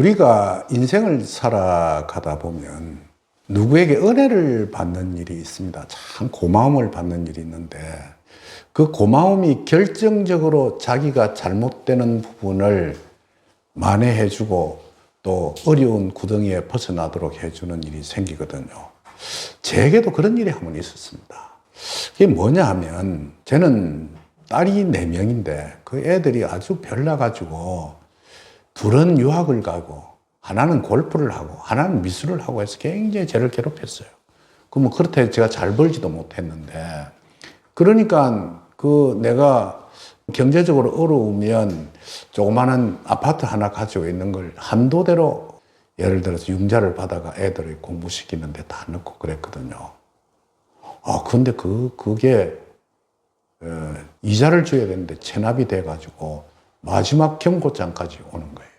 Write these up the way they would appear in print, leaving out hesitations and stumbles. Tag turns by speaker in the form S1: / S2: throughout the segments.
S1: 우리가 인생을 살아가다 보면 누구에게 은혜를 받는 일이 있습니다. 참 고마움을 받는 일이 있는데 그 고마움이 결정적으로 자기가 잘못되는 부분을 만회해주고 또 어려운 구덩이에 벗어나도록 해주는 일이 생기거든요. 제게도 그런 일이 한 번 있었습니다. 그게 뭐냐 하면 저는 딸이 4명인데 그 애들이 아주 별나가지고 둘은 유학을 가고 하나는 골프를 하고 하나는 미술을 하고 해서 굉장히 저를 괴롭혔어요. 그러면 그렇다고 제가 잘 벌지도 못했는데 그러니까 내가 경제적으로 어려우면 조그마한 아파트 하나 가지고 있는 걸 한도대로 예를 들어서 융자를 받아가 애들을 공부시키는데 다 넣고 그랬거든요. 근데 그게 이자를 줘야 되는데 체납이 돼가지고 마지막 경고장까지 오는 거예요.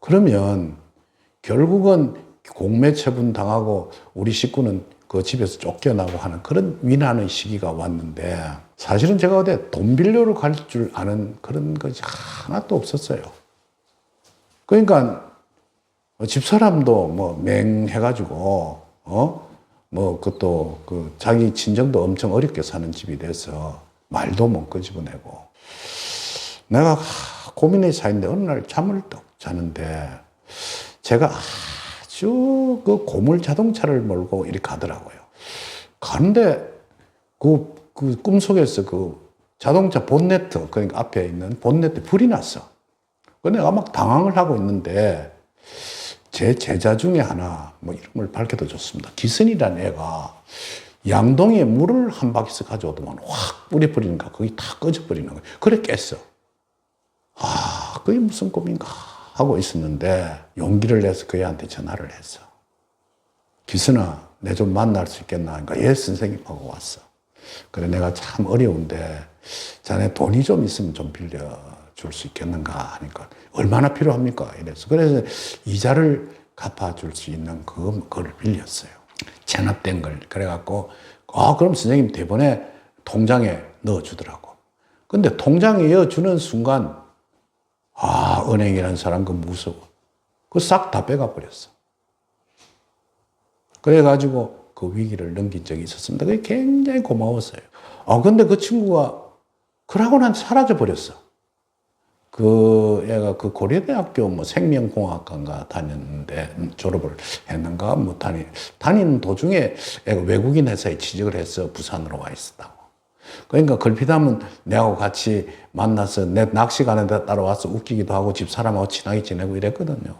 S1: 그러면 결국은 공매 처분 당하고 우리 식구는 그 집에서 쫓겨나고 하는 그런 위난의 시기가 왔는데 사실은 제가 어디 돈 빌려로 갈 줄 아는 그런 것이 하나도 없었어요. 그러니까 집사람도 뭐 맹해가지고 그것도 자기 친정도 엄청 어렵게 사는 집이 돼서 말도 못 끄집어내고 내가 고민의 사이인데 어느 날 잠을 떡 자는데 제가 아주 그 고물 자동차를 몰고 이렇게 가더라고요. 가는데 그 꿈속에서 그 자동차 본네트, 그러니까 앞에 있는 본네트 불이 났어. 근데 내가 막 당황을 하고 있는데 제 제자 중에 하나, 이름을 밝혀도 좋습니다. 기선이라는 애가 양동이에 물을 한 바퀴씩 가져오더만 확 뿌려 버리니까 거기 다 꺼져버리는 거예요. 그래 깼어. 그게 무슨 꿈인가 하고 있었는데 용기를 내서 그 애한테 전화를 했어. 기선아, 내 좀 만날 수 있겠나? 그러니까 예, 선생님하고 왔어. 그래, 내가 참 어려운데 자네 돈이 좀 있으면 좀 빌려줄 수 있겠는가 하니까 얼마나 필요합니까? 이래서 그래서 이자를 갚아줄 수 있는 그걸 빌렸어요. 체납된 걸. 그래갖고 그럼 선생님 대본에 통장에 넣어주더라고. 근데 통장에 넣어주는 순간 은행이라는 사람 무서워. 싹 다 빼가 버렸어. 그래가지고 그 위기를 넘긴 적이 있었습니다. 그게 굉장히 고마웠어요. 근데 그 친구가 그러고 난 사라져 버렸어. 애가 고려대학교 생명공학과인가 다녔는데 졸업을 했는가 다니는 도중에 애가 외국인 회사에 취직을 해서 부산으로 와 있었다고. 그러니까 걸핏하면 내하고 같이 만나서 내 낚시 가는 데 따라와서 웃기기도 하고 집사람하고 친하게 지내고 이랬거든요.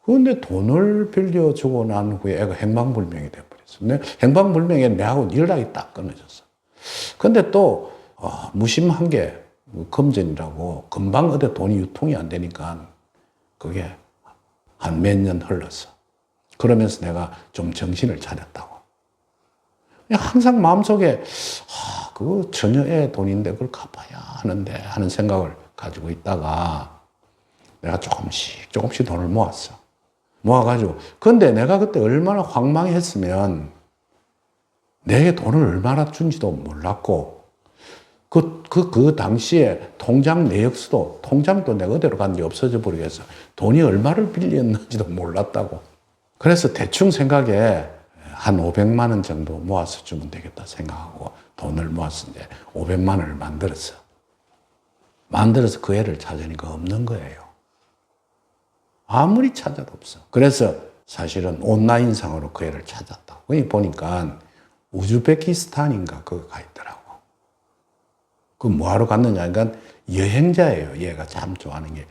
S1: 그런데 돈을 빌려주고 난 후에 애가 행방불명이 돼버렸어. 행방불명에 내하고 연락이 딱 끊어졌어. 근데 또 무심한 게 금전이라고 금방 어디 돈이 유통이 안 되니까 그게 한 몇 년 흘렀어. 그러면서 내가 좀 정신을 차렸다고. 항상 마음속에 그거 처녀의 돈인데 그걸 갚아야 하는데 하는 생각을 가지고 있다가 내가 조금씩 돈을 모아가지고. 근데 내가 그때 얼마나 황망했으면 내게 돈을 얼마나 준지도 몰랐고 그 당시에 통장 내역수도 통장도 내가 어디로 갔는지 없어져 버리겠어. 돈이 얼마를 빌렸는지도 몰랐다고. 그래서 대충 생각에 한 500만 원 정도 모아서 주면 되겠다 생각하고 돈을 모았는데 500만 원을 만들어서 그 애를 찾으니까 없는 거예요. 아무리 찾아도 없어. 그래서 사실은 온라인상으로 그 애를 찾았다. 거기 보니까 우즈베키스탄인가 그거 가 있더라고. 그 뭐하러 갔느냐? 그러니까 여행자예요. 얘가 참 좋아하는 게.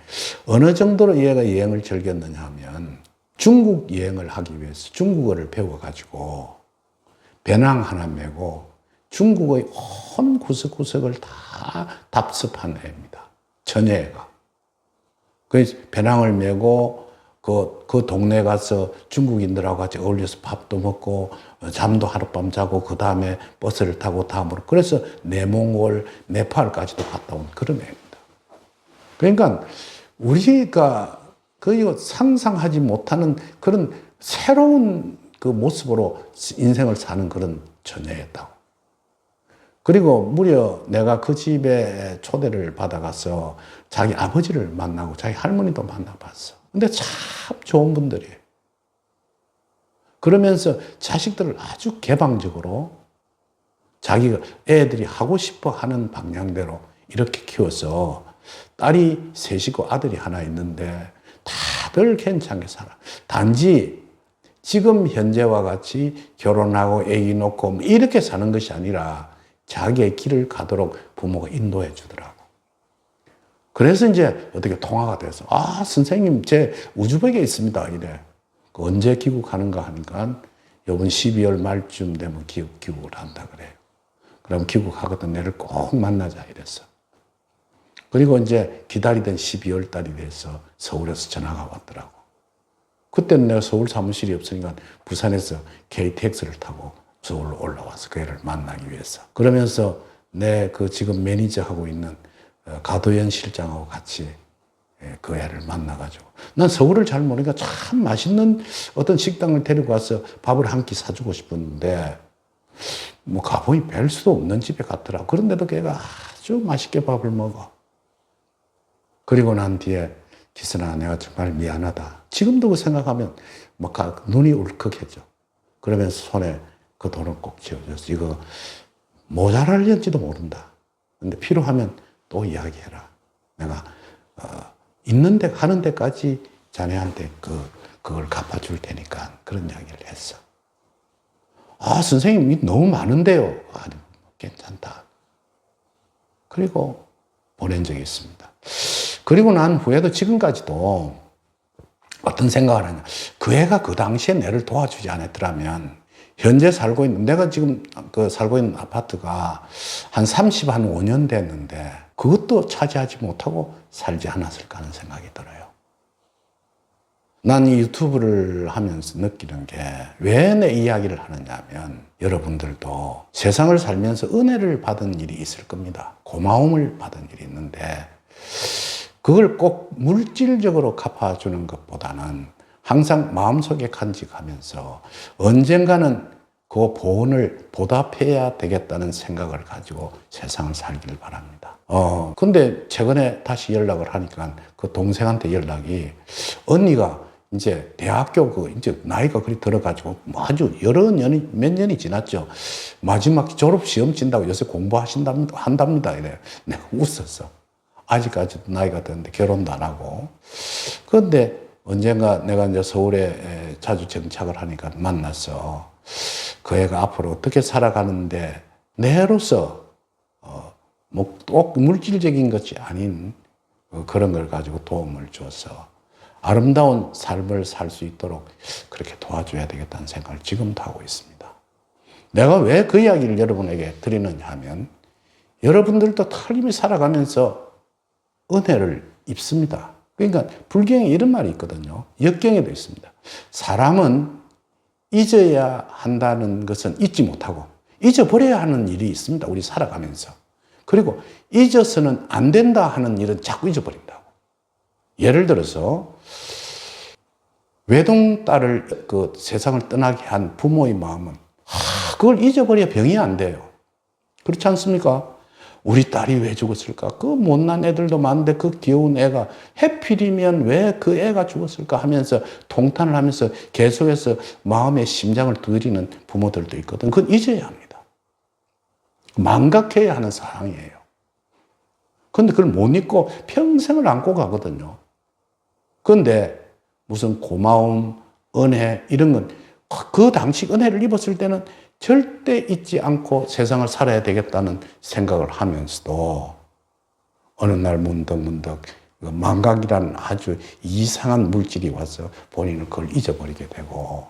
S1: 어느 정도로 얘가 여행을 즐겼느냐 하면 중국 여행을 하기 위해서 중국어를 배워가지고 배낭 하나 메고 중국의 온 구석구석을 다 답습한 애입니다. 처녀애가. 그래서 배낭을 메고 그 동네에 가서 중국인들하고 같이 어울려서 밥도 먹고 잠도 하룻밤 자고 그 다음에 버스를 타고 다음으로 그래서 내몽골, 네팔까지도 갔다 온 그런 애입니다. 그러니까 우리가 거의 상상하지 못하는 그런 새로운 그 모습으로 인생을 사는 그런 처녀였다고. 그리고 무려 내가 그 집에 초대를 받아가서 자기 아버지를 만나고 자기 할머니도 만나봤어. 근데 참 좋은 분들이에요. 그러면서 자식들을 아주 개방적으로 자기가 애들이 하고 싶어 하는 방향대로 이렇게 키워서 딸이 셋이고 아들이 하나 있는데 다들 괜찮게 살아. 단지 지금 현재와 같이 결혼하고 애기 놓고 이렇게 사는 것이 아니라 자기의 길을 가도록 부모가 인도해 주더라고. 그래서 이제 어떻게 통화가 돼서, 선생님, 제 우즈벡에 있습니다. 이래. 언제 귀국하는가 하니까 이번 12월 말쯤 되면 귀국을 한다 그래요. 그럼 귀국하거든 내를 꼭 만나자 이랬어. 그리고 이제 기다리던 12월 달이 돼서 서울에서 전화가 왔더라고. 그때는 내가 서울 사무실이 없으니까 부산에서 KTX를 타고 서울로 올라와서 그 애를 만나기 위해서. 그러면서 내 그 지금 매니저하고 있는 가도현 실장하고 같이 그 애를 만나가지고. 난 서울을 잘 모르니까 참 맛있는 어떤 식당을 데리고 와서 밥을 한 끼 사주고 싶었는데, 뭐 가보니 뵐 수도 없는 집에 갔더라고. 그런데도 걔가 아주 맛있게 밥을 먹어. 그리고 난 뒤에 기선아, 내가 정말 미안하다. 지금도 그 생각하면 막 눈이 울컥해져. 그러면서 손에 그 돈을 꼭 쥐어줘서 이거 모자랄는지도 모른다. 근데 필요하면 또 이야기해라. 내가 있는 데 가는 데까지 자네한테 그걸 갚아줄 테니까 그런 이야기를 했어. 선생님 너무 많은데요. 아니, 괜찮다. 그리고 보낸 적이 있습니다. 그리고 난 후에도 지금까지도 어떤 생각을 하냐. 그 애가 그 당시에 내를 도와주지 않았더라면 현재 살고 있는, 내가 지금 살고 있는 아파트가 한 5년 됐는데 그것도 차지하지 못하고 살지 않았을까 하는 생각이 들어요. 난 이 유튜브를 하면서 느끼는 게 왜 내 이야기를 하느냐 하면 여러분들도 세상을 살면서 은혜를 받은 일이 있을 겁니다. 고마움을 받은 일이 있는데 그걸 꼭 물질적으로 갚아주는 것보다는 항상 마음속에 간직하면서 언젠가는 그 보은을 보답해야 되겠다는 생각을 가지고 세상을 살기를 바랍니다. 근데 최근에 다시 연락을 하니까 그 동생한테 연락이, 언니가 이제 대학교 이제 나이가 그리 들어가지고 아주 몇 년이 지났죠. 마지막 졸업 시험 친다고 요새 한답니다. 이래. 내가 웃었어. 아직까지도 나이가 드는데 결혼도 안 하고. 그런데 언젠가 내가 이제 서울에 자주 정착을 하니까 만났어. 그 애가 앞으로 어떻게 살아가는데 내로서 뭐 꼭 물질적인 것이 아닌 그런 걸 가지고 도움을 줘서 아름다운 삶을 살 수 있도록 그렇게 도와줘야 되겠다는 생각을 지금도 하고 있습니다. 내가 왜 그 이야기를 여러분에게 드리느냐 하면 여러분들도 틀림이 살아가면서 은혜를 입습니다. 그러니까 불경에 이런 말이 있거든요. 역경에도 있습니다. 사람은 잊어야 한다는 것은 잊지 못하고 잊어버려야 하는 일이 있습니다. 우리 살아가면서. 그리고 잊어서는 안 된다 하는 일은 자꾸 잊어버린다고. 예를 들어서 외동딸을 세상을 떠나게 한 부모의 마음은 그걸 잊어버려야 병이 안 돼요. 그렇지 않습니까? 우리 딸이 왜 죽었을까? 그 못난 애들도 많은데 그 귀여운 애가 해필이면 왜 그 애가 죽었을까 하면서 통탄을 하면서 계속해서 마음의 심장을 두드리는 부모들도 있거든. 그건 잊어야 합니다. 망각해야 하는 사랑이에요. 그런데 그걸 못 잊고 평생을 안고 가거든요. 그런데 무슨 고마움, 은혜 이런 건 그 당시 은혜를 입었을 때는 절대 잊지 않고 세상을 살아야 되겠다는 생각을 하면서도 어느 날 문득 망각이라는 아주 이상한 물질이 와서 본인은 그걸 잊어버리게 되고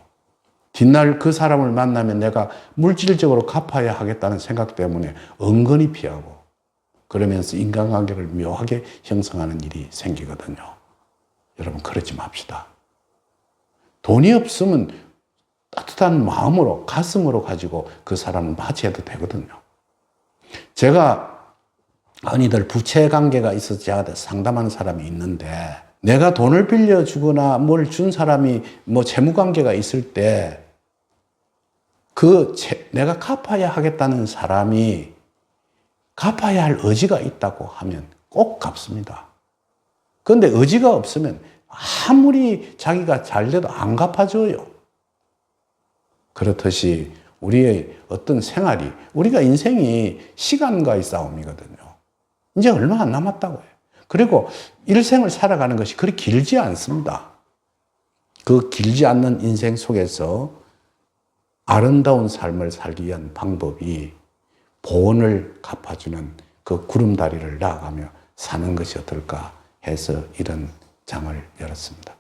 S1: 뒷날 그 사람을 만나면 내가 물질적으로 갚아야 하겠다는 생각 때문에 은근히 피하고 그러면서 인간관계를 묘하게 형성하는 일이 생기거든요. 여러분 그러지 맙시다. 돈이 없으면 따뜻한 마음으로 가슴으로 가지고 그 사람을 맞이해도 되거든요. 제가 흔히들 부채 관계가 있어서 제가 상담하는 사람이 있는데 내가 돈을 빌려주거나 뭘 준 사람이 뭐 채무 관계가 있을 때 내가 갚아야 하겠다는 사람이 갚아야 할 의지가 있다고 하면 꼭 갚습니다. 그런데 의지가 없으면 아무리 자기가 잘 돼도 안 갚아줘요. 그렇듯이 우리의 어떤 생활이, 우리가 인생이 시간과의 싸움이거든요. 이제 얼마 안 남았다고 해요. 그리고 일생을 살아가는 것이 그리 길지 않습니다. 그 길지 않는 인생 속에서 아름다운 삶을 살기 위한 방법이 보온을 갚아주는 그 구름다리를 나아가며 사는 것이 어떨까 해서 이런 장을 열었습니다.